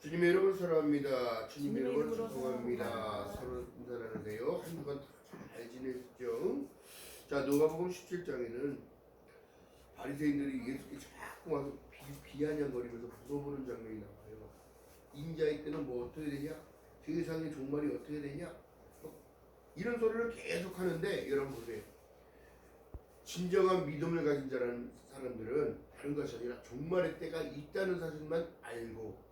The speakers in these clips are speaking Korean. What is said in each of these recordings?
주님의 이름으로 사랑합니다. 주님의 이름으로 이름으로 축복합니다. 사랑합니다. 서로 인사나누세요. 한 주간 잘 지내셨죠? 자, 누가복음 17장에는 바리새인들이 예수께 자꾸 와서 비아냥거리면서 물어보는 장면이 나와요. 인자의 때는 뭐 어떻게 되냐? 세상의 종말이 어떻게 되냐? 이런 소리를 계속 하는데 여러분 보세요. 진정한 믿음을 가진 사람들은 다른 것이 아니라 종말의 때가 있다는 사실만 알고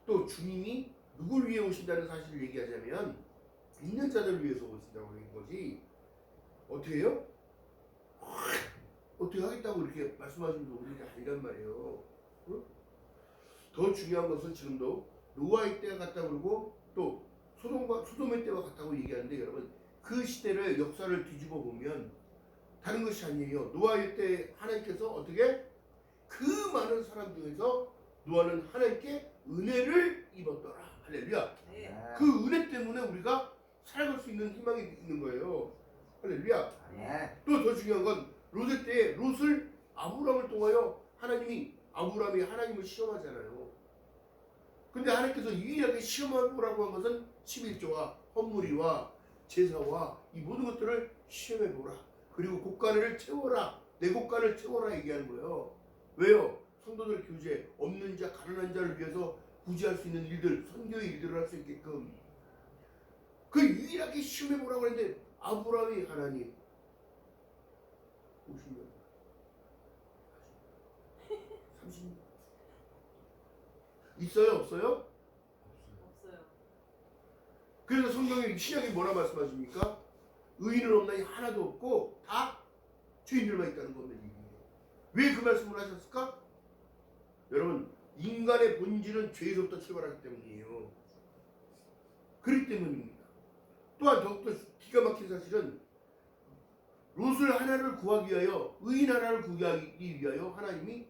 또 주님이 누굴 위해 오신다는 사실을 얘기하자면 믿는 자들을 위해서 오신다고 하는 거지 어떻게 해요? 어떻게 하겠다고 이렇게 말씀하시면서 우리가 아니란 말이에요. 응? 더 중요한 것은 지금도 노아의 때가 같다고 그러고 또 소돔의 때와 같다고 얘기하는데 여러분 그 시대를 역사를 뒤집어 보면 다른 것이 아니에요. 노아의 때 하나님께서 어떻게 그 많은 사람 중에서 노아는 하나님께 은혜를 입었더라. 할렐루야. 네. 그 은혜 때문에 우리가 살아갈 수 있는 희망이 있는 거예요. 할렐루야. 또 더 중요한 건 롯의 때에 롯을 아브라함을 통하여 아브라함이 하나님을 시험하잖아요. 근데 하나님께서 유일하게 시험해보라고 한 것은 11조와 헌물이와 제사와 이 모든 것들을 시험해보라. 그리고 곳간을 채워라. 내 곳간을 채워라 얘기하는 거예요. 왜요? 성도들 교제, 없는 자, 가난한 자를 위해서 구제할 수 있는 일들, 선교의 일들을 할 수 있게끔 그 유일하게 시험해보라고 했는데 아브라함이 하나님 50년 30년 있어요? 없어요? 없어요. 그래서 성경에 신약이 뭐라 말씀하십니까? 의인은 없나니 하나도 없고 다 죄인들만 있다는 겁니다. 왜 그 말씀을 하셨을까? 여러분 인간의 본질은 죄에서부터 출발하기 때문이에요. 그렇기 때문입니다. 또한 더욱더 기가 막힌 사실은 롯을 하나를 구하기 위하여 의인 하나를 구하기 위하여 하나님이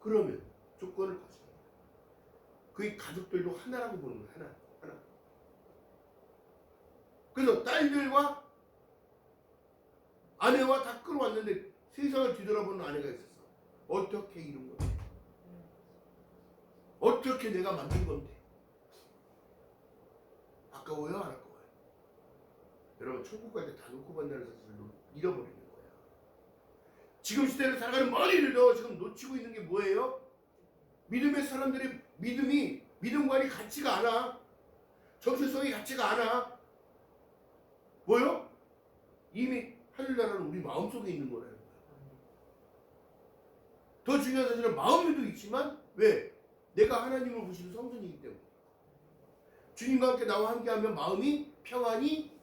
그러면 조건을 거십니다. 그의 가족들도 하나라고 보는 거예요. 하나. 그래서 딸들과 아내와 다 끌어왔는데 세상을 뒤돌아보는 아내가 있었어. 어떻게 이룬 건데? 어떻게 내가 만든 건데? 아까워요? 안 아까워요? 여러분 천국 갈 때 다 놓고 간다는 사실을 잃어버리는 거야. 지금 시대를 살아가는 머리를도 지금 놓치고 있는 게 뭐예요? 믿음의 사람들의 믿음관이 같지가 않아. 정체성이 같지가 않아. 뭐요? 이미 하늘나라는 우리 마음속에 있는 거라는 거야. 더 중요한 사실은 마음에도 있지만 왜? 내가 하나님을 보시는 성전이기 때문에 주님과 함께 나와 함께하면 마음이 평안이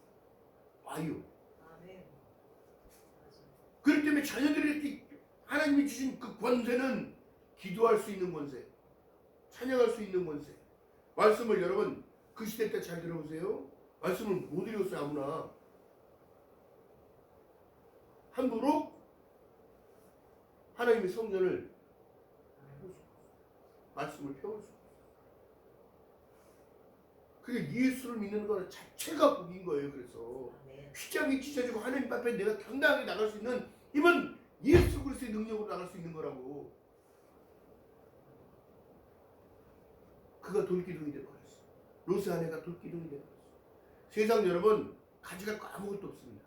와요. 아멘. 그렇기 때문에 자녀들이 하나님이 주신 그 권세는 기도할 수 있는 권세, 찬양할 수 있는 권세. 말씀을 여러분 그 시대 때 잘 들어보세요. 말씀을 못 읽었어요 아무나. 함부로 하나님의 성전을 말씀을 펴올 수 없어요. 그게 예수를 믿는 것 자체가 복인 거예요. 그래서 휘장이 찢어지고 하나님 앞에 내가 당당하게 나갈 수 있는 힘은 예수 그리스도의 능력으로 나갈 수 있는 거라고. 그가 돌기둥이 되어버렸어. 롯의 아내가 돌기둥이 되어버렸어. 세상 여러분 가져갈 거 아무것도 없습니다.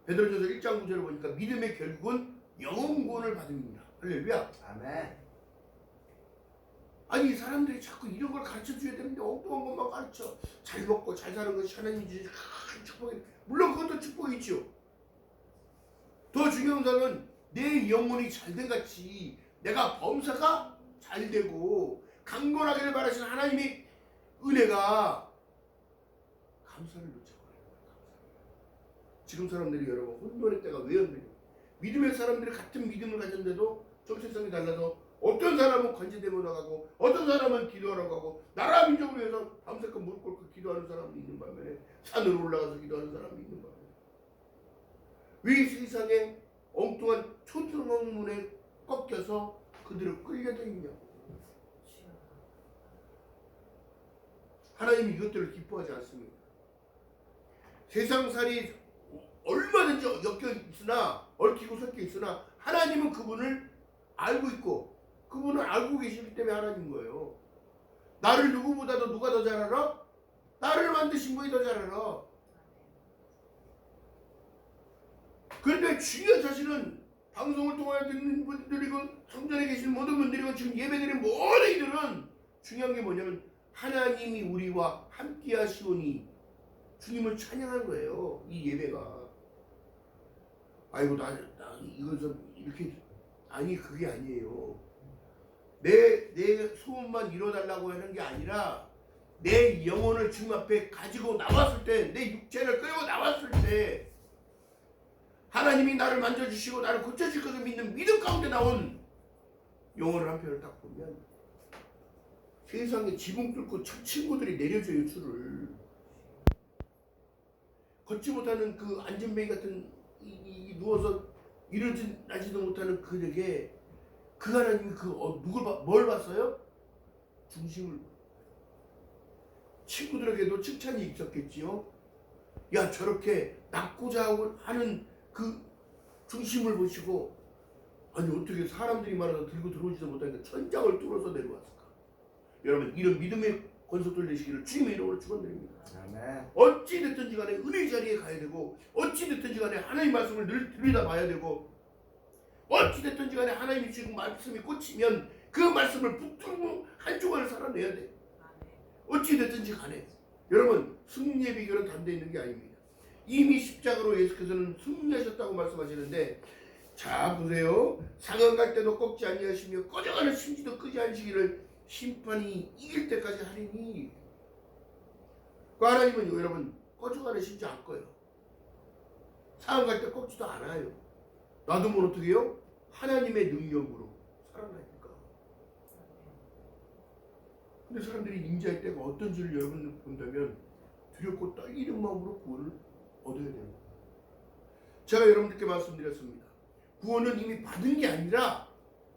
베드로전서 1장 9절을 보니까 믿음의 결국은 영혼구원을 받음입니다. 할렐루야. 아멘. 아니 이 사람들이 자꾸 이런 걸 가르쳐줘야 되는데 엉뚱한 것만 가르쳐. 잘 먹고 잘 사는 것이 하나님이 주신 큰 축복이. 물론 그것도 축복이죠. 더 중요한 것은 내 영혼이 잘된 같이 내가 범사가 잘 되고 강건하기를 바라시는 하나님의 은혜가 감사를 놓쳐버려요. 지금 사람들이 여러분 혼돈의 때가 왜 흔들려? 믿음의 사람들이 같은 믿음을 가졌는데도 정체성이 달라서 어떤 사람은 관제되고 나가고 어떤 사람은 기도하라고 하고 나라 민족을 위해서 밤새껏 무릎 꿇고 기도하는 사람이 있는 반면에 산으로 올라가서 기도하는 사람이 있는 반면에 왜 세상에 엉뚱한 초등학문에 꺾여서 그들을 끌려다니냐고. 하나님이 이것들을 기뻐하지 않습니다. 세상살이 얼마든지 엮여 있으나 얽히고 섞여 있으나 하나님은 그분을 알고 있고 그분은 알고 계시기 때문에 하나님 거예요. 나를 누구보다도 누가 더 잘 알아? 나를 만드신 분이 더 잘 알아. 그런데 중요한 사실은 방송을 통하여 듣는 분들이고 성전에 계신 모든 분들이고 지금 예배드리는 모든 이들은 중요한 게 뭐냐면 하나님이 우리와 함께 하시오니 주님을 찬양한 거예요. 이 예배가. 아이고 나 이거 좀 이렇게 아니 그게 아니에요. 내 소원만 이뤄달라고 하는 게 아니라 내 영혼을 주님 앞에 가지고 나왔을 때 내 육체를 끌고 나왔을 때 하나님이 나를 만져주시고 나를 고쳐줄 것을 믿는 믿음 가운데 나온 영혼을 한 편을 딱 보면 세상에 지붕 뚫고 첫 친구들이 내려줘요. 줄을 걷지 못하는 그 안전뱅이 같은 누워서 일어나지도 못하는 그에게 그 하나님이 뭘 봤어요? 중심을. 친구들에게도 칭찬이 있었겠지요. 야 저렇게 낫고자 하는 그 중심을 보시고 아니 어떻게 사람들이 많아서 들고 들어오지도 못하니까 천장을 뚫어서 내려왔을까. 여러분 이런 믿음의 권속들 되시기를 주님의 이름으로 축원드립니다. 아멘. 어찌 됐든지 간에 은혜의 자리에 가야 되고 어찌 됐든지 간에 하나님의 말씀을 늘 들여다봐야 되고 어찌 됐든지 간에 하나님이 지금 말씀이 꽂히면 그 말씀을 붙들고 한 주간을 살아내야 돼. 어찌 됐든지 간에 여러분 승리의 비결은 담대 있는 게 아닙니다. 이미 십자가로 예수께서는 승리하셨다고 말씀하시는데 자 보세요. 상한 갈 때도 꺾지 아니하시며 꺼져가는 심지도 끄지 않으시기를 심판이 이길 때까지 하리니. 그 하나님은 여러분 꺼져가는 심지 않을 거예요. 상한 갈 때 꺾지도 않아요. 놔두면 어떻게 해요? 하나님의 능력으로 살아나니까. 근데 사람들이 임재할 때가 어떤지를 여러분 본다면 두렵고 떨리는 마음으로 구원을 얻어야 됩니다. 제가 여러분들께 말씀드렸습니다. 구원은 이미 받은 게 아니라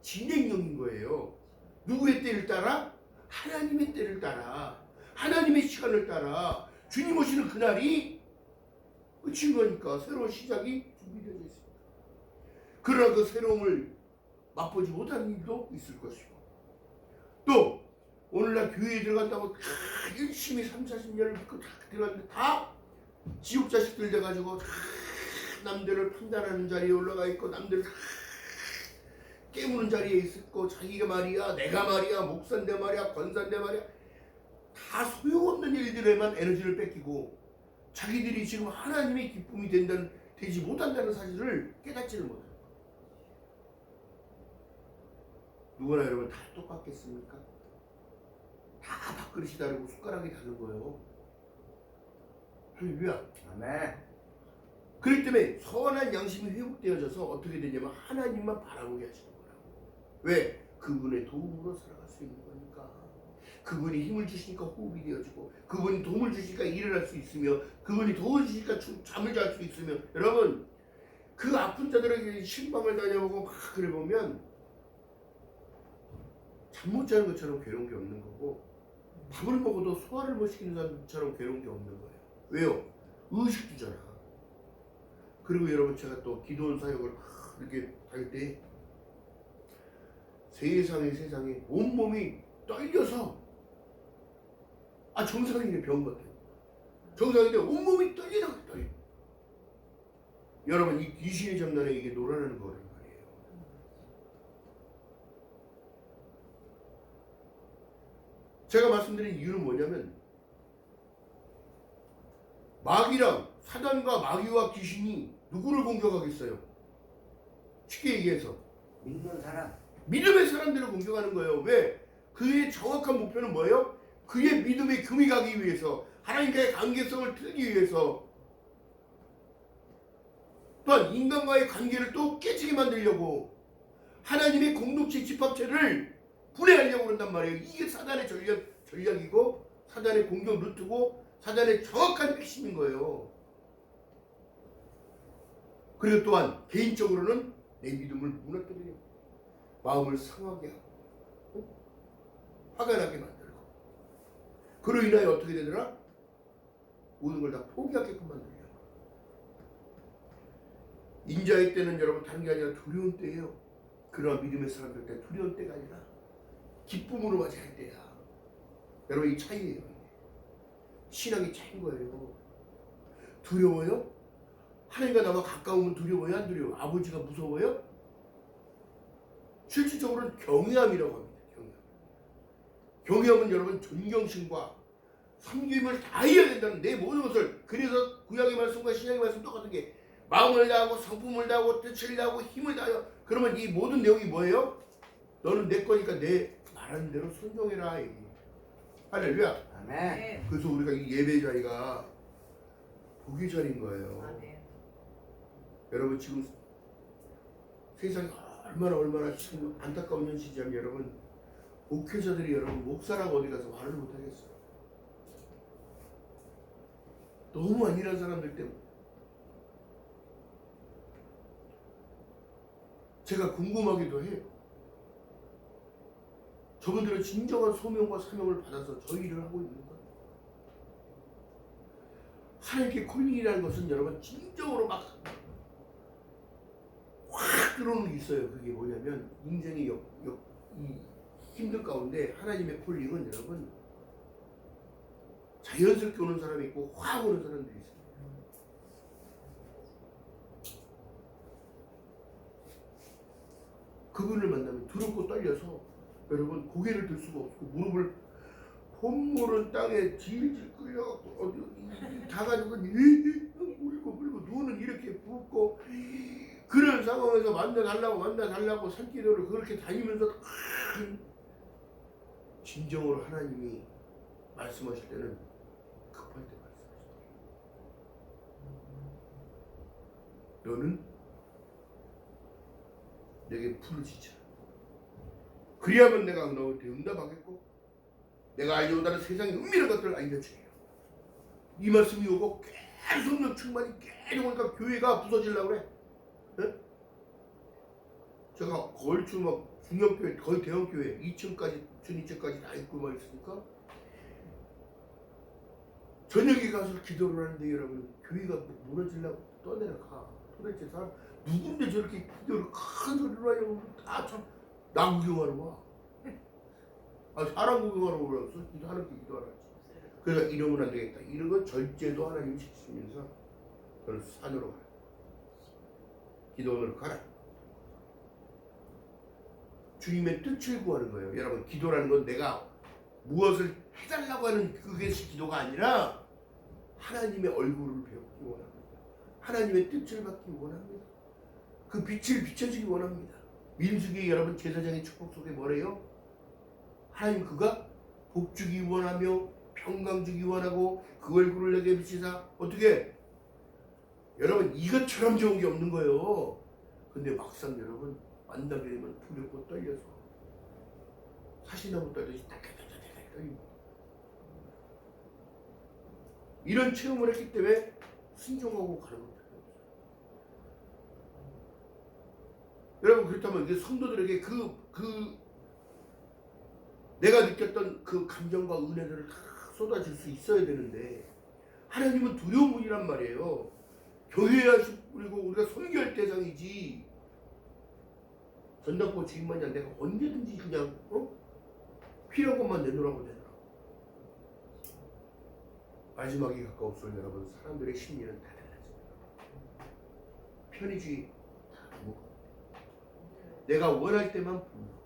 진행형인 거예요. 누구의 때를 따라? 하나님의 때를 따라 하나님의 시간을 따라 주님 오시는 그날이 끝인 거니까 새로운 시작이 준비되어 있습니다. 그러나 그 새로움을 맛보지 못하는 일도 있을 것이고 또 오늘날 교회에 들어간다고 열심히 30-40년을 믿고 들어갔는데 다 지옥 자식들 돼가지고 남들을 판단하는 자리에 올라가 있고 남들을 깨무는 자리에 있었고 자기가 말이야 내가 말이야 목사인데 말이야 권사인데 말이야 다 소용없는 일들에만 에너지를 뺏기고 자기들이 지금 하나님의 기쁨이 되지 못한다는 사실을 깨닫지를 못해요. 누구나 여러분 다 똑같겠습니까? 다 밥그릇이 다르고 숟가락이 다른 거예요. 할렐루야. 아멘. 그렇기 때문에 선한 양심이 회복되어져서 어떻게 되냐면 하나님만 바라보게 하시는 거라고. 왜? 그분의 도움으로 살아갈 수 있는 거니까. 그분이 힘을 주시니까 호흡이 되어지고 그분이 도움을 주시니까 일을 할 수 있으며 그분이 도움을 주시니까 잠을 잘 수 있으며 여러분 그 아픈 자들에게 신방을 다녀보고 막 그래 보면 잠 못 자는 것처럼 괴로운 게 없는 거고 밥을 먹어도 소화를 못 시키는 사람처럼 괴로운 게 없는 거예요. 왜요? 의식 주잖아. 그리고 여러분 제가 또 기도원 사역을 이렇게 할 때 세상에 온몸이 떨려서 정상인의 병 같아요. 정상인데 온몸이 떨려. 여러분 이 귀신의 장난에 이게 놀아나는 거란 말이에요. 제가 말씀드린 이유는 뭐냐면 마귀랑 사단과 마귀와 귀신이 누구를 공격하겠어요? 쉽게 얘기해서 믿는 사람. 믿음의 사람들을 공격하는 거예요. 왜? 그의 정확한 목표는 뭐예요? 그의 믿음에 금이 가기 위해서 하나님과의 관계성을 틀기 위해서 또한 인간과의 관계를 또 깨지게 만들려고 하나님의 공동체 집합체를 분해하려고 그런단 말이에요. 이게 사단의 전략이고 사단의 공격 루트고 사단의 정확한 핵심인 거예요. 그리고 또한 개인적으로는 내 믿음을 무너뜨리려 마음을 상하게 하고 화가 나게 만들고 그로 인하여 어떻게 되더라? 모든 걸 다 포기하게끔 만들려고. 인자의 때는 여러분 다른 게 아니라 두려운 때예요. 그러나 믿음의 사람들 때 두려운 때가 아니라 기쁨으로 맞이할 때야. 여러분 이 차이예요. 신앙이 차인 거예요. 두려워요? 하나님과 나와 가까우면 두려워요? 안 두려워요? 아버지가 무서워요? 실질적으로는 경외함이라고 합니다. 경외함은 여러분 존경심과 섬김을 다해야 된다는 내 모든 것을. 그래서 구약의 말씀과 신약의 말씀 똑같은 게 마음을 다하고 성품을 다하고 뜻을 다하고 힘을 다하여. 그러면 이 모든 내용이 뭐예요? 너는 내 거니까 내 말하는 대로 순종해라. 할렐루야. 아멘. 네. 그래서 우리가 이 예배 자리가 복의 자리인 거예요. 아멘. 여러분 지금 세상이 얼마나 지금 안타까운 현실이냐면 여러분 목회자들이 여러분 목사라고 어디 가서 말을 못하겠어요. 너무 안일한 사람들 때문에. 제가 궁금하기도 해요. 저분들은 진정한 소명과 사명을 받아서 저 일을 하고 있는 거예요. 하나님께 콜링이라는 것은 여러분 진정으로 막 확 들어오는 게 있어요. 그게 뭐냐면 인생의 이 힘든 가운데 하나님의 콜링은 여러분 자연스럽게 오는 사람이 있고 확 오는 사람들이 있어요. 그분을 만나면 두렵고 떨려서 여러분 고개를 들 수가 없고 무릎을 콧물은 땅에 질질 끌려갖고 어디 가가지고 물고 눈은 이렇게 붓고 그런 상황에서 만나달라고 산기도를 그렇게 다니면서 진정으로 하나님이 말씀하실 때는 급할 때 말씀하시더라고요. 너는 내게 부르짖으라. 그리하면 내가 너한테 응답하겠고 내가 알려온다는 세상의 은밀한 것들을 알려주리라. 이 말씀이 오고 계속 성령 충만이 계속 오니까 교회가 부서지려고 그래. 네? 제가 걸추 막 중형교회 거의 대형교회 2층까지 준2층까지 다 있고 막 있으니까 저녁에 가서 기도를 하는데 여러분 교회가 무너지려고 떠내려가. 도대체 사람 누군데 저렇게 기도를 큰 소리로 하냐고 다 참 나 구경하러 와. 아 사람 구경하러 오라서 기도하는 게 기도하라. 그래서 이러면 안 되겠다. 이런 건 절제도 하나님 지키시면서 저는 산으로 가라. 기도원으로 가라. 주님의 뜻을 구하는 거예요. 여러분 기도라는 건 내가 무엇을 해달라고 하는 그것이 기도가 아니라 하나님의 얼굴을 배우기 원합니다. 하나님의 뜻을 받기 원합니다. 그 빛을 비춰주기 원합니다. 민수기 여러분 제사장의 축복 속에 뭐래요? 하나님 그가 복 주기 원하며 평강 주기 원하고 그 얼굴을 내게 비치사. 어떻게? 여러분 이것처럼 좋은 게 없는 거예요. 근데 막상 여러분 만나게 되면 두렵고 떨려서 사시나무 떨듯이 딸딸딸딸 떨립니다. 이런 체험을 했기 때문에 순종하고 가는 겁니다. 여러분 그렇다면 이게 성도들에게 내가 느꼈던 그 감정과 은혜들을 다 쏟아질 수 있어야 되는데 하나님은 두려운 분이란 말이에요. 교회야 그리고 우리가 섬기할 대상이지 전당포 주인만이 내가 언제든지 그냥 필요한 것만 내놓으라고 되더라. 마지막이 가까울수록 여러분 사람들의 심리는 다 달라집니다. 편의주의 다 뭐 내가 원할 때만 부르고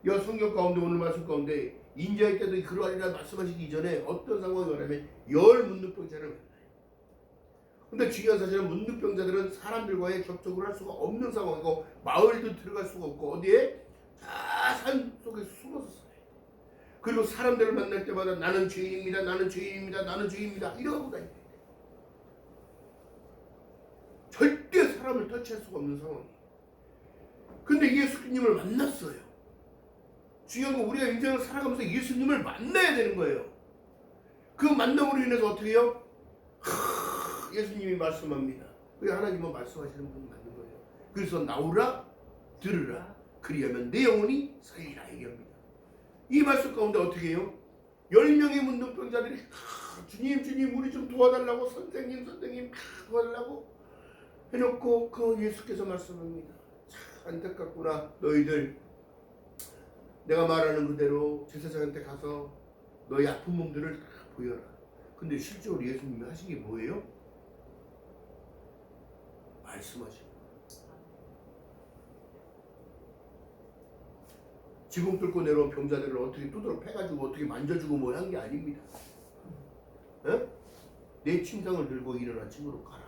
이 성경 가운데 오늘 말씀 가운데 인자할 때도 그러하리라 말씀하시기 이전에 어떤 상황이 오냐면 열 문둥병자를 만나요. 근데 중요한 사실은 문둥병자들은 사람들과의 접촉을 할 수가 없는 상황이고 마을도 들어갈 수가 없고 어디에? 다 산 속에 숨어서 살아요. 그리고 사람들을 만날 때마다 나는 죄인입니다. 나는 죄인입니다. 나는 죄인입니다. 이러고 다녀요. 절대 사람을 터치할 수가 없는 상황이에요. 근데 예수님을 만났어요. 중요한 건 우리가 인생을 살아가면서 예수님을 만나야 되는 거예요. 그 만남으로 인해서 어떻게 해요? 예수님이 말씀합니다. 그게 하나님은 말씀하시는 분이 맞는 거예요. 그래서 나오라 들으라 그리하면 내 영혼이 살리라 얘기합니다. 이 말씀 가운데 어떻게 해요? 10명의 문둥병자들이 주님 우리 좀 도와달라고 선생님 도와달라고 해놓고 그 예수께서 말씀합니다. 참 안타깝구나. 너희들 내가 말하는 그대로 제사장한테 가서 너의 아픈 몸들을 다 보여라. 근데 실제로 예수님이 하신 게 뭐예요? 말씀하신 거예요. 지붕 뚫고 내려온 병자들을 어떻게 두드러 패가지고 어떻게 만져주고 뭐 한 게 아닙니다. 에? 내 침상을 들고 일어나 집으로 가라.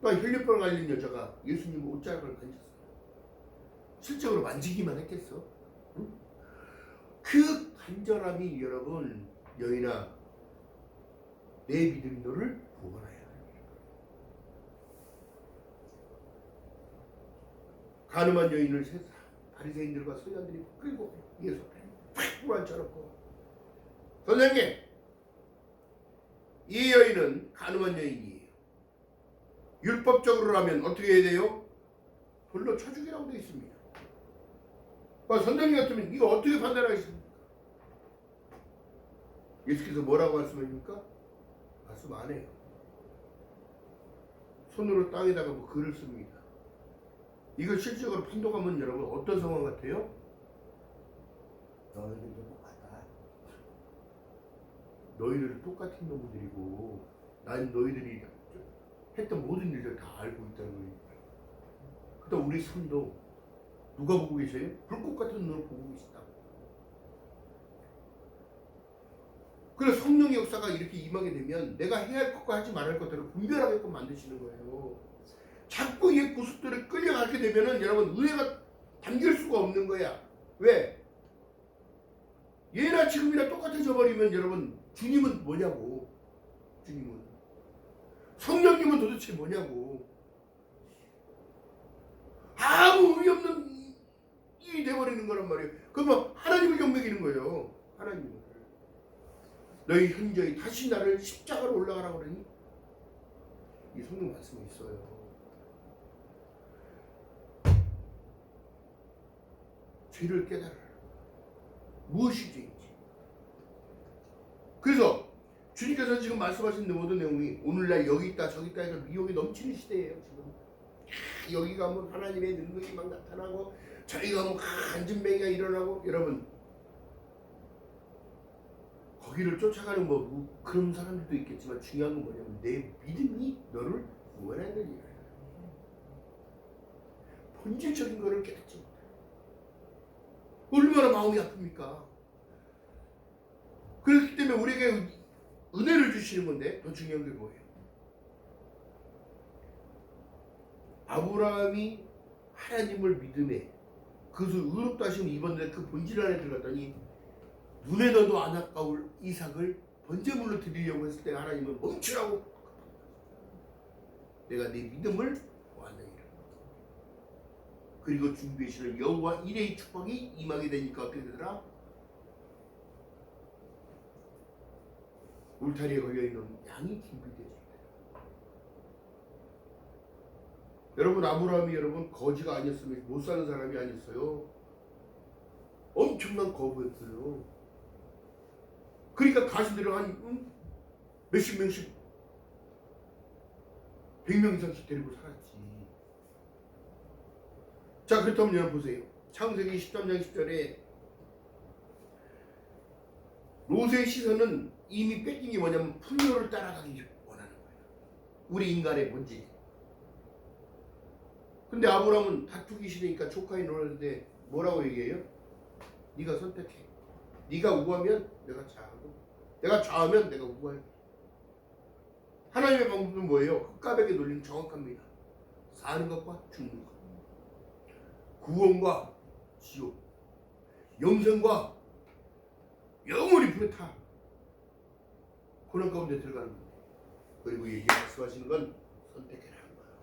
또 혈류병 걸린 여자가 예수님 옷자락을 만졌어요. 실적으로 만지기만 했겠어? 응? 그 간절함이 여러분 여인아 내 믿음이 너를 구원하여 가늠한 여인을 바리새인들과 서기관들이 끌고 예수 앞에 팍 앉혀놓고 선생님 이 여인은 가늠한 여인이에요. 율법적으로라면 어떻게 해야 돼요? 돌로 쳐 죽이라고 되어 있습니다. 선생님 같으면 이거 어떻게 판단하겠습니까? 예수께서 뭐라고 말씀하십니까? 말씀 안 해요. 손으로 땅에다가 뭐 글을 씁니다. 이걸 실질적으로 판독하면 여러분 어떤 상황 같아요? 너희들도 똑같다. 너희들은 똑같은 놈들이고 난 너희들이 했던 모든 일들 다 알고 있다는 거예요. 그다음 우리 삶도 누가 보고 계세요? 불꽃 같은 눈을 보고 계시다. 그래서 성령의 역사가 이렇게 임하게 되면 내가 해야 할 것과 하지 말아야 할 것들을 분별하게끔 만드시는 거예요. 자꾸 이 구습들을 끌려가게 되면은 여러분 은혜가 담길 수가 없는 거야. 왜? 예나 지금이나 똑같아져 버리면 여러분 주님은 뭐냐고. 주님은 성령님은 도대체 뭐냐고. 아무 의미 없는 일이 돼버리는 거란 말이에요. 그러면 하나님을 경배기는 거예요. 하나님을. 너희 현저히 다시 나를 십자가로 올라가라고 그러니 이 성경 말씀이 있어요. 죄를 깨달아라. 무엇이 죄인지. 그래서 주님께서 지금 말씀하신 모든 내용이 오늘날 여기 있다 저기 있다 해서 미혹이 넘치는 시대예요. 지금 여기 가면 하나님의 능력이 막 나타나고 저기 가면 간증뱅이가 일어나고 여러분 거기를 쫓아가는 뭐 그런 사람들도 있겠지만 중요한 건 뭐냐면 내 믿음이 너를 구원하느니라. 본질적인 거를 깨닫지 못해. 얼마나 마음이 아픕니까? 그렇기 때문에 우리에게 은혜를 주시는 건데 더 중요한 게 뭐예요? 아브라함이 하나님을 믿음에 그것을 의롭다 하시면 이번에 그 본질 안에 들어갔더니 눈에 넣어도 안 아까울 이삭을 번제물로 드리려고 했을 때 하나님은 멈추라고 내가 네 믿음을 보았느니라. 그리고 준비하시는 여호와 이레의 축복이 임하게 되니까 어떻게 되더라? 울타리에 걸려있는 양이 준비되어집니다. 여러분 아브라함이 여러분 거지가 아니었으면 못 사는 사람이 아니었어요. 엄청난 거부였어요. 그러니까 가신들을 한 몇십 명씩 100명 이상씩 데리고 살았지. 자 그렇다면 여러분 보세요. 창세기 13장 10절에 롯의 시선은 이미 뺏긴 게 뭐냐면 풍요를 따라가기 원하는 거예요. 우리 인간의 본질. 근데 아브라함은 다투기 싫으니까 조카인 롯한테 뭐라고 얘기해요? 네가 선택해. 네가 우하면 내가 좌하고 내가 좌하면 내가 우하게. 하나님의 방법은 뭐예요? 흑가백의 논리는 정확합니다. 사는 것과 죽는 것, 구원과 지옥, 영생과 영원히 불에 타 고난 가운데 들어가는 거예요. 그리고 여기 말씀하시는 건 선택해라는 거예요.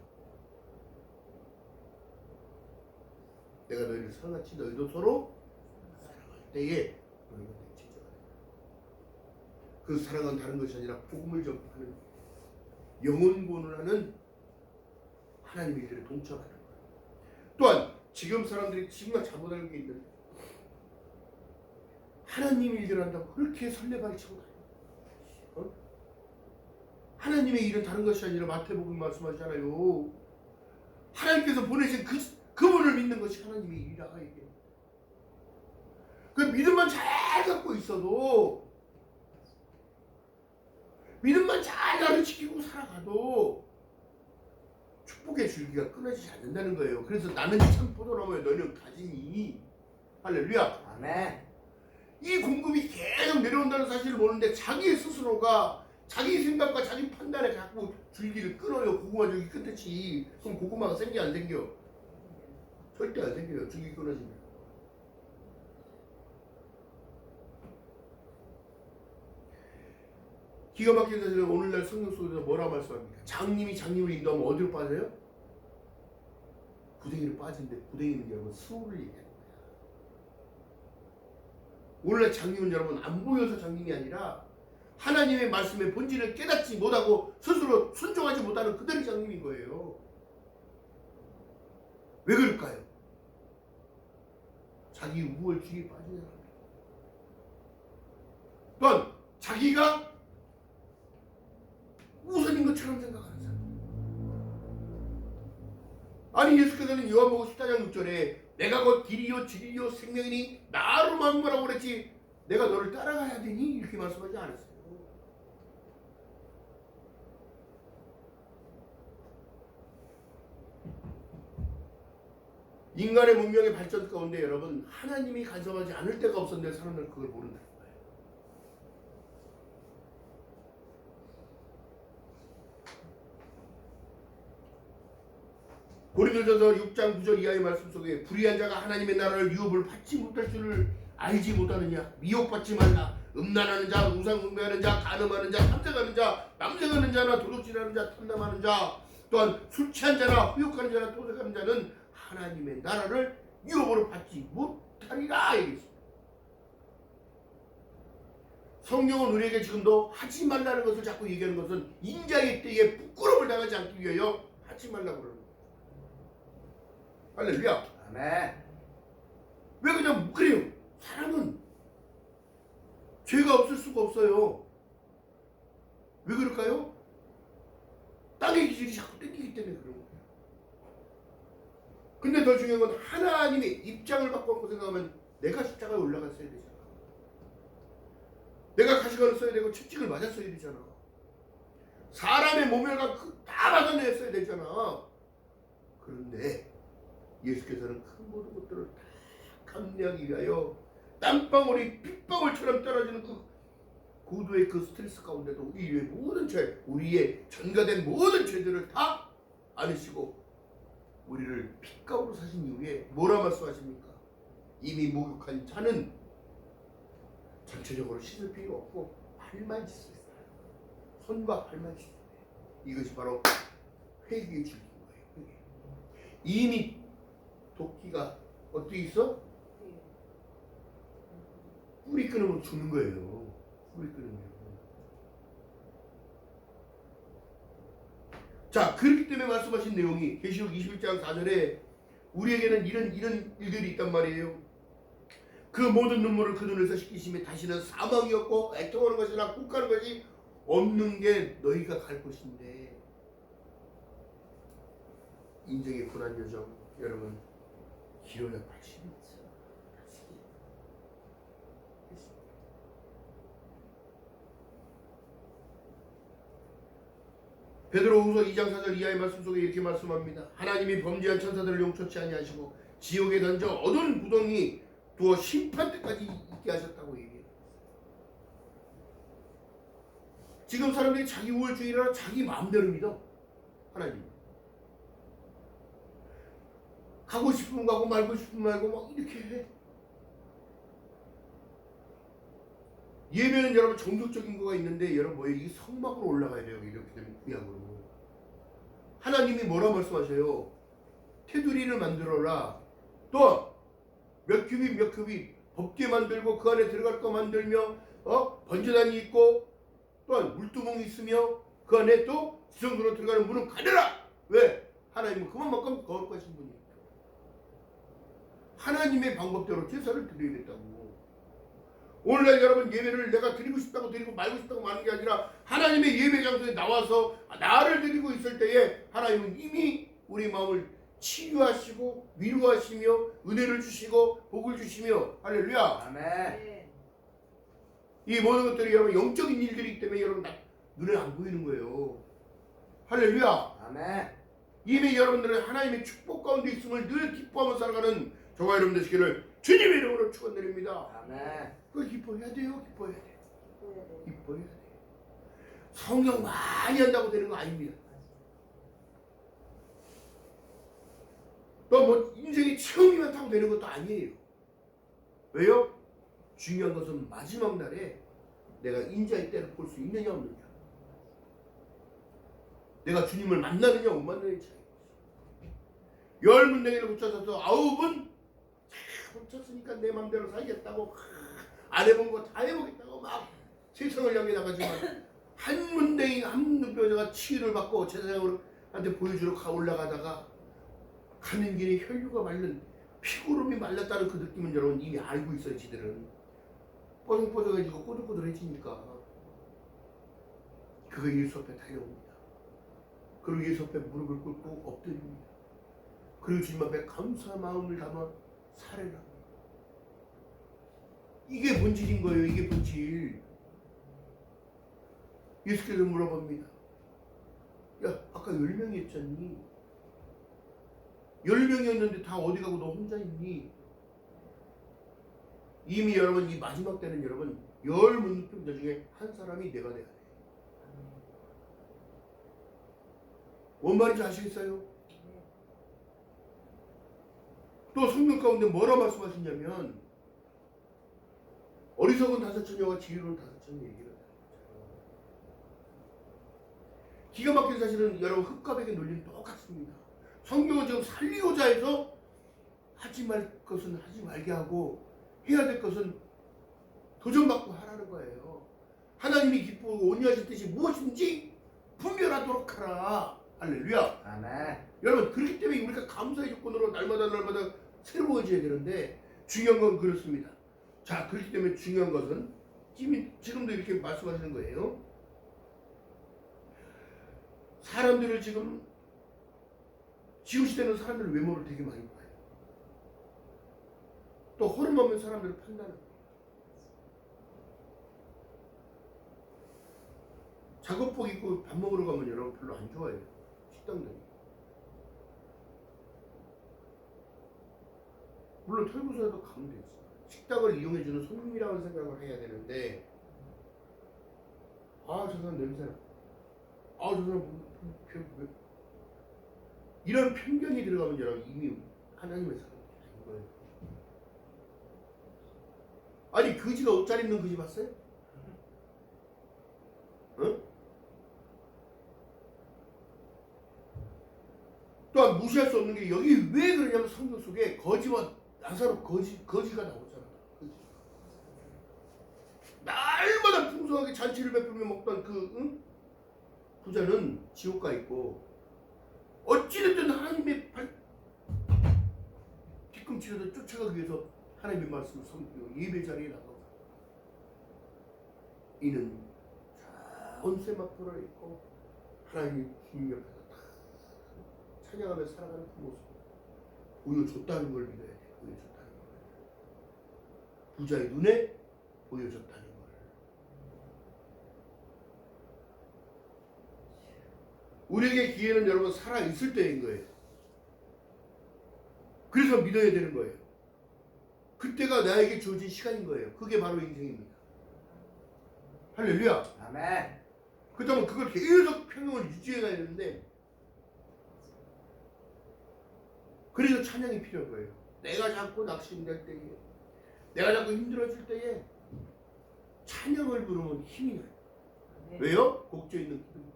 내가 너희를 사랑하지 너희도 서로 사랑할 때에 너희가 내 제자가 된다. 그 사랑은 다른 것이 아니라 복음을 전파하는 영혼구원을 하는 하나님의 일들에 동참하는 거예요. 또한 지금 사람들이 정말 잘못 알고 있는 하나님 일을 한다고 그렇게 설레발이 치고 다녀요. 하나님의 일은 다른 것이 아니라 마태복음 말씀하잖아요. 하나님께서 보내신 그 그분을 믿는 것이 하나님의 일이라 이게. 그 믿음만 잘 갖고 있어도, 믿음만 잘 나를 지키고 살아가도 축복의 줄기가 끊어지지 않는다는 거예요. 그래서 나는 참 포도나무에 너는 가지니. 할렐루야. 아멘. 이 공급이 계속 내려온다는 사실을 모르는데 자기 스스로가 자기 생각과 자기 판단에 자꾸 줄기를 끊어요. 고구마 줄기 끊듯이. 그럼 고구마가 생겨 안 생겨? 절대 안 생겨요. 줄기 끊어지면. 기가 막힌 사실은 오늘날 성경 속에서 뭐라 말씀합니까? 장님이 장님을 인도하면 어디로 빠져요? 구덩이로 빠진데, 구덩이는 여러분 수호를 얘기하는 거야. 오늘날 장님은 여러분 안 보여서 장님이 아니라 하나님의 말씀의 본질을 깨닫지 못하고 스스로 순종하지 못하는 그들이 장님인 거예요. 왜 그럴까요? 자기 우월주의에 빠진 사람입니다. 또한 자기가 우선인 것처럼 생각하는 사람. 아니 예수께서는 요한복음 14장 6절에 내가 곧 길이요 진리요 생명이니 나로 만무라고 그랬지 내가 너를 따라가야 되니 이렇게 말씀하지 않았어요. 인간의 문명의 발전 가운데 여러분 하나님이 간섭하지 않을 때가 없었는데 사람들은 그걸 모른다는 거예요. 고린도전서 6장 9절 이하의 말씀 속에 불의한 자가 하나님의 나라를 유업을 받지 못할 줄을 알지 못하느냐. 미혹받지 말라. 음란하는 자, 우상 숭배하는 자, 간음하는 자, 탐색하는 자, 남색하는 자나 도둑질하는 자, 탐담하는 자, 또한 술 취한 자나 후욕하는 자나 토색하는 자는 하나님의 나라를 유업으로 받지 못하리라 얘기했습니다. 성경은 우리에게 지금도 하지 말라는 것을 자꾸 얘기하는 것은 인자의 때에 부끄러움을 당하지 않기 위하여 하지 말라고 그러는 거예요. 할렐루야. 아멘. 왜 그냥 그래요? 사람은 죄가 없을 수가 없어요. 왜 그럴까요? 땅의 기질이 자꾸 땡기기 때문에 그런 거예요. 근데 더 중요한 건 하나님의 입장을 바꿔놓고 생각하면 내가 십자가에 올라갔어야 되잖아. 내가 가시관을 써야 되고 채찍을 맞았어야 되잖아. 사람의 모멸과 다 맞아냈어야 되잖아. 그런데 예수께서는 그 모든 것들을 다 감내하기 위하여 땀방울이 빗방울처럼 떨어지는 그 고도의 그 스트레스 가운데도 우리의 모든 죄, 우리의 전가된 모든 죄들을 다 안으시고 우리를 핏가루로 사신 이후에 뭐라 말씀하십니까? 이미 목욕한 자는 전체적으로 씻을 필요 없고 발만 씻을 수 있어요. 손과 발만 씻어야 돼요. 이것이 바로 회개의 줄기인 거예요. 회개. 이미 도끼가 어떻게 있어? 뿌리 끊으면 죽는 거예요. 뿌리 끊으면. 자, 그렇기 때문에 말씀하신 내용이 계시록 21장 4절에 우리에게는 이런 일들이 있단 말이에요. 그 모든 눈물을 그 눈에서 씻기심에 다시는 사망이 없고 애통하는 것이나 꾹가는 것이 없는 게 너희가 갈 곳인데. 인생의 고난 여정 여러분 길어야 80이 베드로후서 2장 4절 이하의 말씀 속에 이렇게 말씀합니다. 하나님이 범죄한 천사들을 용서치 아니하시고 지옥에 던져 어두운 구덩이 두어 심판 때까지 있게 하셨다고 얘기해요. 지금 사람들이 자기 우월주의라 자기 마음대로 믿어. 하나님 가고 싶으면 가고 말고 싶으면 말고 막 이렇게 해. 예배는 여러분 종교적인 거가 있는데 여러분 뭐예요? 이 성막으로 올라가야 돼요. 이렇게 되면 구약으로. 하나님이 뭐라 말씀하셔요? 테두리를 만들어라. 또 몇 큐빗 몇 큐빗 법궤 만들고 그 안에 들어갈 거 만들며 번제단이 있고 또한 물두멍이 있으며 그 안에 또 지성소로 들어가는 문은 가려라. 왜? 하나님은 그만큼 거룩하신 분이에요. 하나님의 방법대로 제사를 드려야겠다고. 오늘날 여러분 예배를 내가 드리고 싶다고 드리고 말고 싶다고 하는 게 아니라 하나님의 예배 장소에 나와서 나를 드리고 있을 때에 하나님은 이미 우리 마음을 치유하시고 위로하시며 은혜를 주시고 복을 주시며 할렐루야. 아멘. 네. 이 모든 것들이 여러분 영적인 일들이기 때문에 여러분 눈에 안 보이는 거예요. 할렐루야. 아멘. 이미 여러분들은 하나님의 축복 가운데 있음을 늘 기뻐하며 살아가는 저와 여러분 되시기를 주님의 이름으로 축원드립니다. 아멘. 그걸 기뻐해야 돼요. 기뻐해야 돼. 기뻐해야 돼. 기뻐해야 돼. 성경 많이 한다고 되는 거 아닙니다. 또 뭐 인생의 체험이 많다고 되는 것도 아니에요. 왜요? 중요한 것은 마지막 날에 내가 인자의 때를 볼 수 있느냐 없느냐, 내가 주님을 만나느냐 못 만나느냐 차이. 10문댕이를 붙여서 9은 붙였으니까 내 맘대로 살겠다고 안 해본 거 다 해보겠다고 막 세상을 향해 나가지만 한 문댕이 한 여자가 치유를 받고 제사장한테 보여주러 올라가다가 가는 길에 혈류가 마른 피구름이 말랐다는 그 느낌은 여러분 이미 알고 있어요. 지들은 뽀송뽀송해지고 꼬들꼬들해지니까 그거 예수 앞에 달려옵니다. 그리고 예수 앞에 무릎을 꿇고 엎드립니다. 그리고 주님 앞에 감사의 마음을 담아 살해라. 이게 본질인 거예요. 이게 본질. 예수께서 물어봅니다. 야, 아까 10명이 했잖니? 10명이었는데 다 어디 가고 너 혼자 있니? 이미 여러분 이 마지막 때는 여러분 10문둥자 중에 한 사람이 내가 돼야 돼. 뭔 말인지 아시겠어요? 또 성경 가운데 뭐라 말씀하시냐면 어리석은 5처녀와 지혜로운 5처녀 얘기를 해요. 기가 막힌 사실은 여러분 흑과백의 논리는 똑같습니다. 성경은 지금 살리고자 해서 하지 말 것은 하지 말게 하고 해야 될 것은 도전받고 하라는 거예요. 하나님이 기쁘고 온유하실 뜻이 무엇인지 분별하도록 하라. 할렐루야. 아멘. 여러분 그렇기 때문에 우리가 감사의 조건으로 날마다 새로워져야 되는데 중요한 건 그렇습니다. 자, 그렇기 때문에 중요한 것은 지금도 이렇게 말씀하시는 거예요. 사람들을 지금 시대는 사람들 외모를 되게 많이 봐요. 또 호르몬 사람들을 판단해요. 작업복 입고 밥 먹으러 가면 여러분 별로 안 좋아해요. 식당들이. 물론 털구서에도 가면 되지. 식당을 이용해주는 손님이라는 생각을 해야 되는데 아, 저 사람 냄새나. 아, 저 사람 왜 이런 편견이 들어가면 여러분 이미 하나님의 사람이 아닌 거예요. 아니 그지가 옷 잘 입는 그지 봤어요? 응? 또한 무시할 수 없는 게 여기 왜 그러냐면 성경 속에 거지와 나사로 거지가 나오잖아. 그지? 날마다 풍성하게 잔치를 베풀며 먹던 그 부자는 지옥 가 있고 어찌됐든 하나님의 뒤꿈치라도 쫓아가기 위해서 하나님의 말씀을 섬기고 예배 자리에 나가고 이는 온세 마포를 입고 하나님 주님 옆에서 다 찬양하며 살아가는 그 모습 보여줬다는 걸 믿어야 돼. 보여줬다는 걸. 부자의 눈에 보여줬다는 걸. 우리에게 기회는 여러분 살아있을 때인 거예요. 그래서 믿어야 되는 거예요. 그때가 나에게 주어진 시간인 거예요. 그게 바로 인생입니다. 할렐루야. 아멘. 그렇다면 그걸 계속 평형을 유지해 가야 되는데 그래서 찬양이 필요한 거예요. 내가 자꾸 낙심될 때에 내가 자꾸 힘들어질 때에 찬양을 부르면 힘이 나요. 왜요? 곡조 있는 기도 때문에.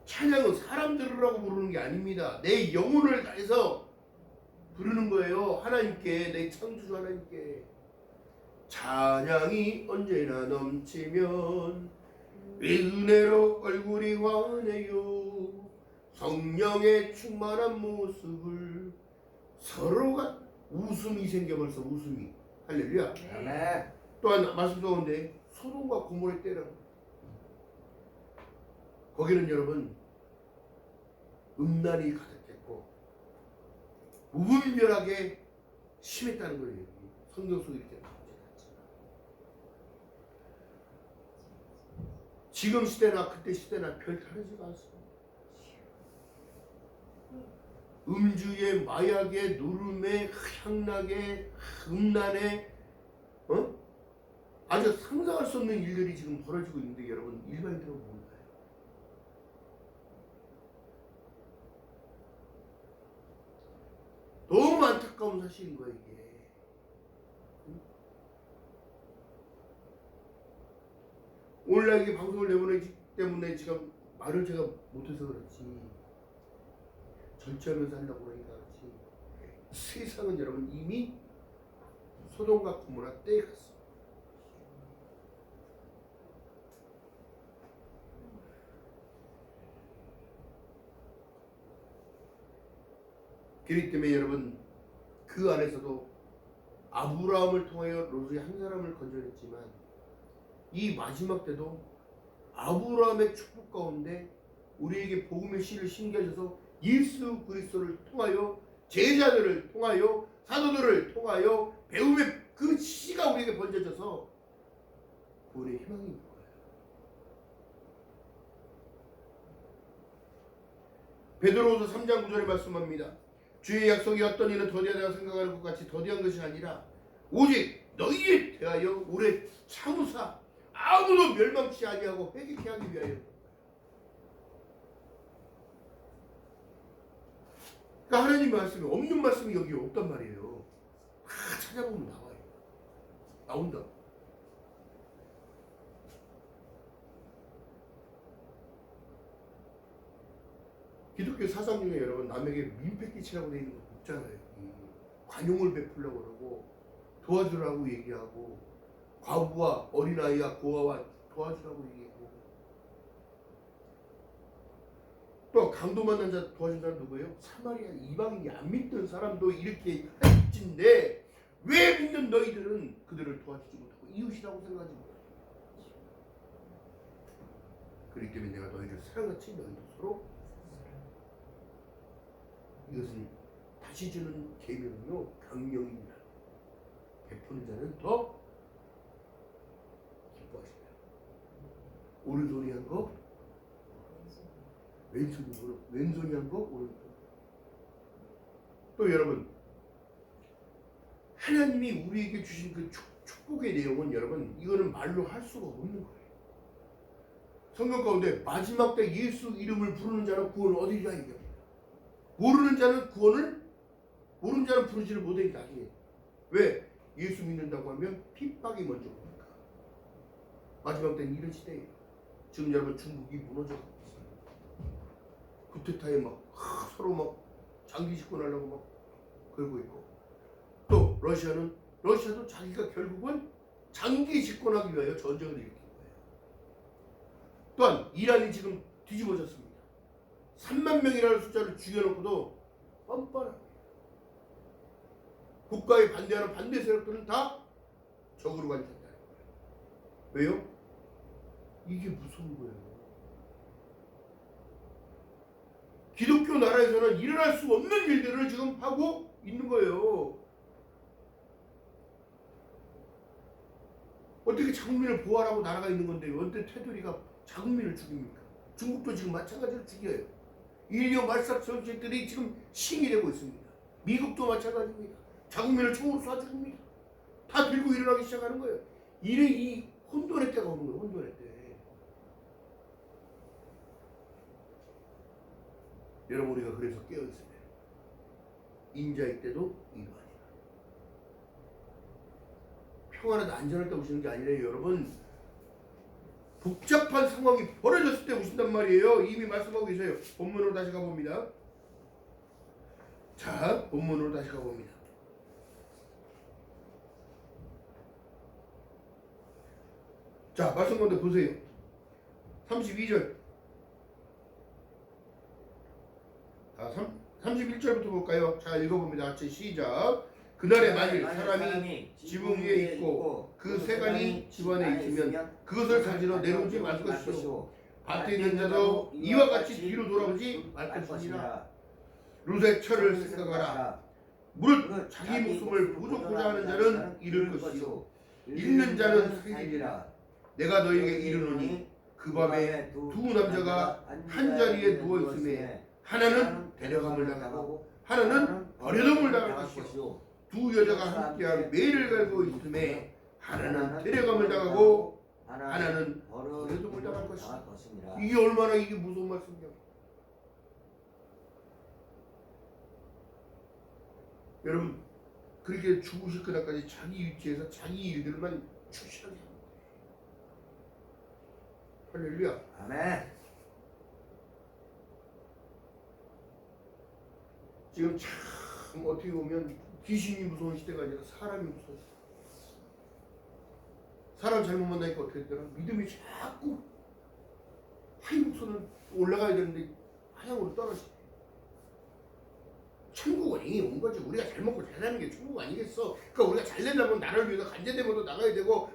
찬양은 사람 들으라고 부르는 게 아닙니다. 내 영혼을 다해서 부르는 거예요. 하나님께, 내 창조주 하나님께. 찬양이 언제나 넘치면 왜 은혜로 얼굴이 환해요. 성령의 충만한 모습을 서로가 웃음이 생겨 벌써 웃음이. 할렐루야. 아멘. 또한 말씀 가운데 소돔과 고모의 때라고. 거기는 여러분 음란이 가득했고 무분별하게 심했다는 거예요. 성경 속에 이렇게 나오지 않지만 지금 시대나 그때 시대나 별 다르지가 않습니다. 음주에 마약에 누름에 향락에 음란에 아주 상상할 수 없는 일들이 지금 벌어지고 있는데 여러분 일반인들은 몰라요. 너무 안타까운 사실인 거예요 이게. 오늘날 이게 방송을 내보내기 때문에 지금 말을 제가 못해서 그렇지 절제하면서 하려고 그러니까 그렇지 세상은 여러분 이미 소돔과 고모라 때에 갔어. 그렇기 때문에 여러분 그 안에서도 아브라함을 통하여 롯의 한 사람을 건져냈지만 이 마지막 때도 아브라함의 축복 가운데 우리에게 복음의 씨를 심게 하셔서 예수 그리스도를 통하여 제자들을 통하여 사도들을 통하여 배움의 그 씨가 우리에게 번져져서 구원의 희망이 있는 거예요. 베드로후서 3장 9절에 말씀합니다. 주의 약속이 어떤 이는 더디하다고 생각하는 것 같이 더디한 것이 아니라 오직 너희에 대하여 오래 참으사 아무도 멸망치 아니하고 회개케 하기 위하여. 그러니까 하나님 말씀이 없는 말씀이 여기 없단 말이에요. 다 찾아보면 나와요. 나온다. 기독교 사상 중에 여러분 남에게 민폐 끼치라고 되어 있는 거 없잖아요. 관용을 베풀려고 그러고 도와주라고 얘기하고 과부와 어린아이와 고아와 도와주라고 얘기하고 또 강도 만난 자 도와준 사람 누구예요? 사마리아 이방인이 안 믿던 사람도 이렇게 할진데 왜 믿는 너희들은 그들을 도와주지 못하고 이웃이라고 생각하지 못하고 그렇기 때문에 내가 너희를 사랑같이 너희도 서로 이것은 다시 주는 계명이요 강령입니다. 베푸는 자는 더 기뻐하신다. 오른손이 한 거 왼손이 한 거 오른손. 또 여러분 하나님이 우리에게 주신 그 축복의 내용은 여러분 이거는 말로 할 수가 없는 거예요. 성경 가운데 마지막 때 예수 이름을 부르는 자는 구원을 얻으리라 얘기합니다. 모르는 자는 부르지를 못하니 나중에. 왜? 예수 믿는다고 하면 핍박이 먼저 오니까. 마지막 때는 이런 시대예요. 지금 여러분 중국이 무너져가고 있어요. 쿠데타에 막 서로 막 장기 집권하려고 막 그러고 있고 또 러시아도 자기가 결국은 장기 집권하기 위하여 전쟁을 일으킨 거예요. 또한 이란이 지금 뒤집어졌습니다. 3만 명이라는 숫자를 죽여놓고도 뻔뻔합니다. 국가에 반대하는 반대 세력들은 다 적으로 간다는 거예요. 왜요? 이게 무서운 거예요. 기독교 나라에서는 일어날 수 없는 일들을 지금 하고 있는 거예요. 어떻게 자국민을 보호하라고 나라가 있는 건데 어떻게 테두리가 자국민을 죽입니까? 중국도 지금 마찬가지로 죽여요. 인류 말살 정책들이 지금 시행되고 있습니다. 미국도 마찬가지입니다. 자국민을 총으로 쏴 죽입니다. 다 들고 일어나기 시작하는 거예요. 이 혼돈의 때가 오는 거예요. 혼돈의 때. 여러분 우리가 그래서 깨어있어요. 인자의 때도 이러하니라. 평안하다 안전할 때 오시는 게 아니라 여러분 복잡한 상황이 벌어졌을 때 오신단 말이에요. 이미 말씀하고 계세요. 본문으로 다시 가봅니다. 자, 본문으로 다시 가봅니다. 자, 말씀 가운데 보세요. 32절. 자, 31절부터 볼까요? 자, 읽어봅니다. 같이 시작. 그날에 만일 사람이 지붕 위에 있고 그 세간이 집 안에 있으면 그것을 가지러 내려오지 말 것이요 밭에 있는 자도 이와 같이 뒤로 돌아보지 말 것이니라. 룻의 철을 생각하라. 무릇 자기 목숨을 보존하고자 하는 자는 잃을 것이요 잃는 자는 살리리라. 내가 너에게 이르노니 그 밤에 두 남자가 한 자리에 누워 있음에 하나는 데려감을 당하고 하나는 버려둠을 당할 것이요 두 여자가 함께한 매를 갈고 있음에 하나는 데려감을 당하고 하나는 버려둠을 당할 것이다. 이게 얼마나 이게 무서운 말씀이냐. 여러분 그렇게 죽으실 그날까지 자기 위치에서 자기 일들만 충실하게 합니다. 할렐루야. 아멘. 지금 참 어떻게 보면 귀신이 무서운 시대가 아니라 사람이 무서운 시대. 사람 잘못 만나니까 어떻게 되더라? 믿음이 자꾸 하이곡선을 올라가야 되는데 하향으로 떨어지네. 천국원이 온 거지. 우리가 잘 먹고 잘 사는 게 천국 아니겠어? 그러니까 우리가 잘 되려면 나를 위해서 간제대모도 나가야 되고,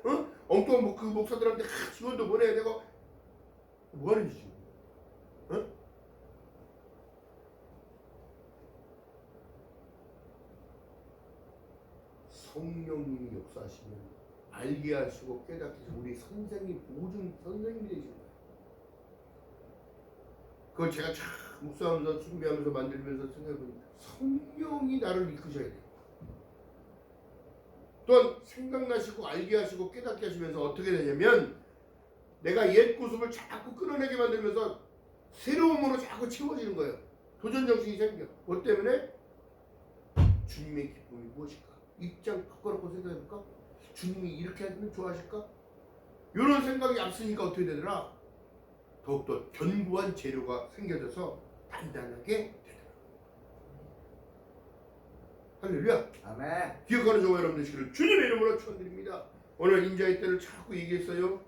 엉뚱한 그 목사들한테 지원도 보내야 되고, 뭐 하는 짓이야? 성령님이 역사하시면 알게 하시고 깨닫게 하시고 우리 선생님 모든 선생님이 되시는 거예요. 그걸 제가 참 묵상하면서 준비하면서 만들면서 생각해보니까 성령이 나를 이끄셔야 돼요. 또한 생각나시고 알게 하시고 깨닫게 하시면서 어떻게 되냐면 내가 옛 구습을 자꾸 끌어내게 만들면서 새로움으로 자꾸 채워지는 거예요. 도전정신이 생겨. 뭐 때문에? 주님의 기쁨이 무엇일까? 입장 바꿔놓고 생각해볼까? 주님이 이렇게 하면 좋아하실까? 이런 생각이 앞서니까 어떻게 되더라? 더욱더 견고한 재료가 생겨져서 단단하게 되더라. 할렐루야. 아멘. 기억하는 저와 여러분 되시기를 주님의 이름으로 축원드립니다. 오늘 인자의 때를 자꾸 얘기했어요.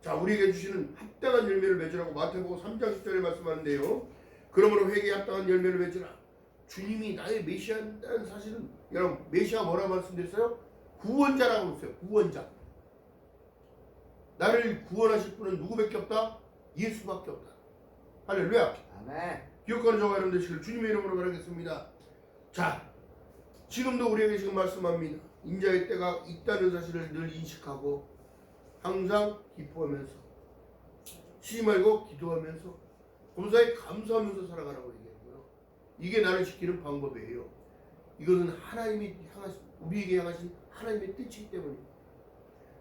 자, 우리에게 주시는 합당한 열매를 맺으라고 마태복음 3장 10절에 말씀하는데요. 그러므로 회개에 합당한 열매를 맺으라. 주님이 나의 메시아라는 사실은 여러분 메시아 뭐라고 말씀드렸어요? 구원자라고 했어요. 구원자. 나를 구원하실 분은 누구밖에 없다? 예수밖에 없다. 할렐루야. 아멘. 기억하는 저와 여러분 되시기를 주님의 이름으로 바라겠습니다. 자, 지금도 우리에게 지금 말씀합니다. 인자의 때가 있다는 사실을 늘 인식하고 항상 기뻐하면서 쉬지 말고 기도하면서 범사에 감사하면서 살아가라고 얘기하고요. 이게 나를 지키는 방법이에요. 이것은 하나님이 향하신 우리에게 향하신 하나님의 뜻이기 때문입니다.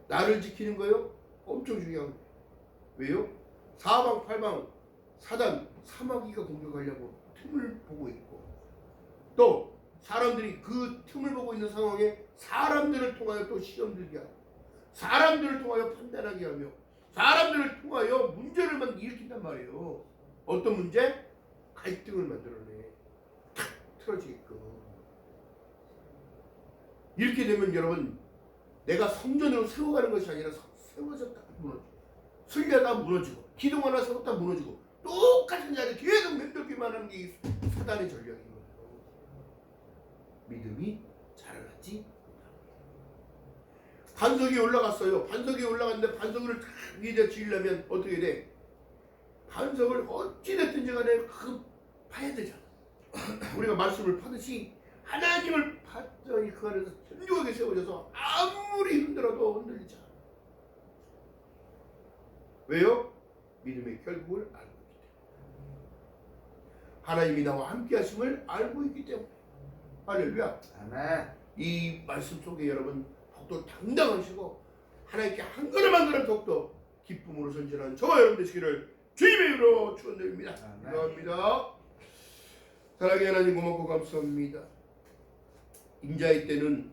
나를 지키는 거요 엄청 중요한 거예요. 왜요? 사방팔방 사단 사마귀가 공격하려고 틈을 보고 있고 또 사람들이 그 틈을 보고 있는 상황에 사람들을 통하여 또 시험 들게 하고 사람들을 통하여 판단하게 하며 사람들을 통하여 문제를 일으킨단 말이에요. 어떤 문제? 갈등을 만들어내. 탁 틀어지게끔. 이렇게 되면 여러분 내가 성전으로 세워가는 것이 아니라 세워졌다 무너지고 설교하다 무너지고 기도하나 세웠다 무너지고 똑같은 자리에 계속 맴돌기만 하는 게 사단의 전략인 거예요. 믿음이 자라나지 반석이 올라갔어요. 반석이 올라갔는데 반석을 위에다 지으려면 어떻게 돼? 반석을 어찌됐든지 간에 파야 되잖아. 우리가 말씀을 파듯이 하나님을 봤더니 그 안에서 견고하게 세워져서 아무리 흔들어도 흔들리지 않아. 왜요? 믿음의 결국을 알고 있기 때문에. 하나님이 나와 함께 하심을 알고 있기 때문에. 할렐루야. 아멘. 이 말씀 속에 여러분 더욱더 당당하시고 하나님께 한 걸음 한 걸음 더욱더 기쁨으로 전진하는 저와 여러분 되시기를 주님의 이름으로 축원드립니다. 감사합니다. 사랑의 하나님 고맙고 감사합니다. 인자의 때는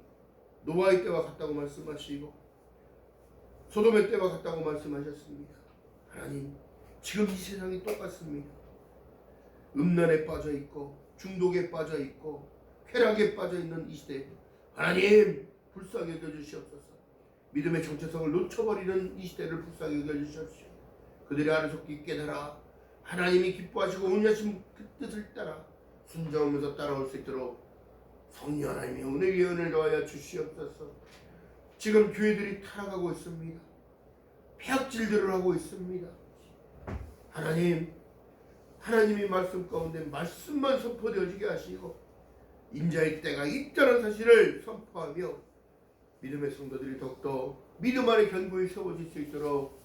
노아의 때와 같다고 말씀하시고 소돔의 때와 같다고 말씀하셨습니다. 하나님 지금 이 세상이 똑같습니다. 음란에 빠져 있고 중독에 빠져 있고 쾌락에 빠져 있는 이 시대 하나님 불쌍히 여겨주시옵소서. 믿음의 정체성을 놓쳐버리는 이 시대를 불쌍히 여겨주시옵소서. 그들의 아르속히 깨달아 하나님이 기뻐하시고 온유하신 그 뜻을 따라 순종하면서 따라올 수 있도록 성령 하나님의 은혜 위에 은혜를 더하여 주시옵소서. 지금 교회들이 타락하고 있습니다. 폐악질들을 하고 있습니다. 하나님이 말씀 가운데 말씀만 선포되어지게 하시고 인자의 때가 있다는 사실을 선포하며 믿음의 성도들이 더욱더 믿음 안에 견고히 세워질 수 있도록